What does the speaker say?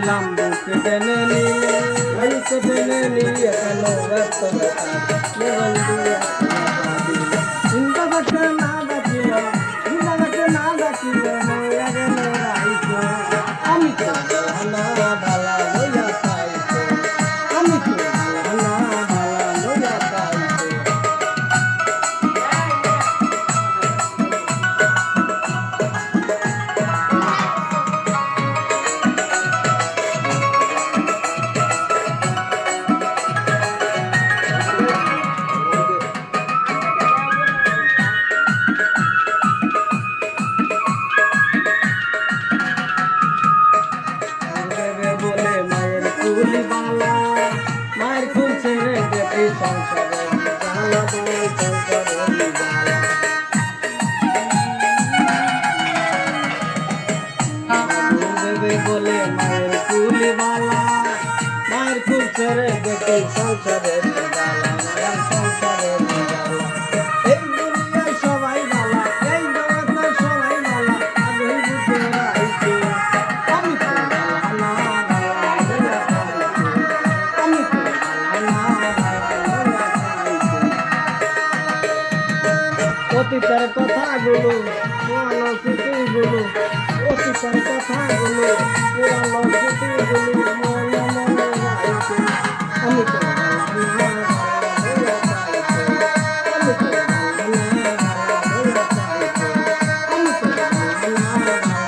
দিলাম বুকে টেনে নিয়ে বুকে টেনে নিয়ে কেন ব্যস্ত জীবন দিয়ে চিন্তা থাকে না ডাকিল চিন্তা থাকে না ডাকিল ময়া গেল রাইতো আমি তো ভালা ভালা লইয়া পাইতো আমি তো ভালা ভালা লইয়া পাইতো বলে মায়ের কুলিবালা মায়ের কুল ছেড়ে দেখি সংসারে জালা বই সংসারে বালা দেবে বলে মায়ের কুলিবালা মায়ের কুল ছেড়ে দেখি সংসারে জালা মায়ের সংসারে জালা এই দুনিয়ায় সবাই বালা এই জগতে সবাই বালা আমি বুঝতে রাইছি আমি তো অতীতের কথাগুলো পুরানো স্মৃতিগুলো অতীতের কথাগুলো পুরানো স্মৃতিগুলো মনে মনে রাখতে আমি তো আমি তো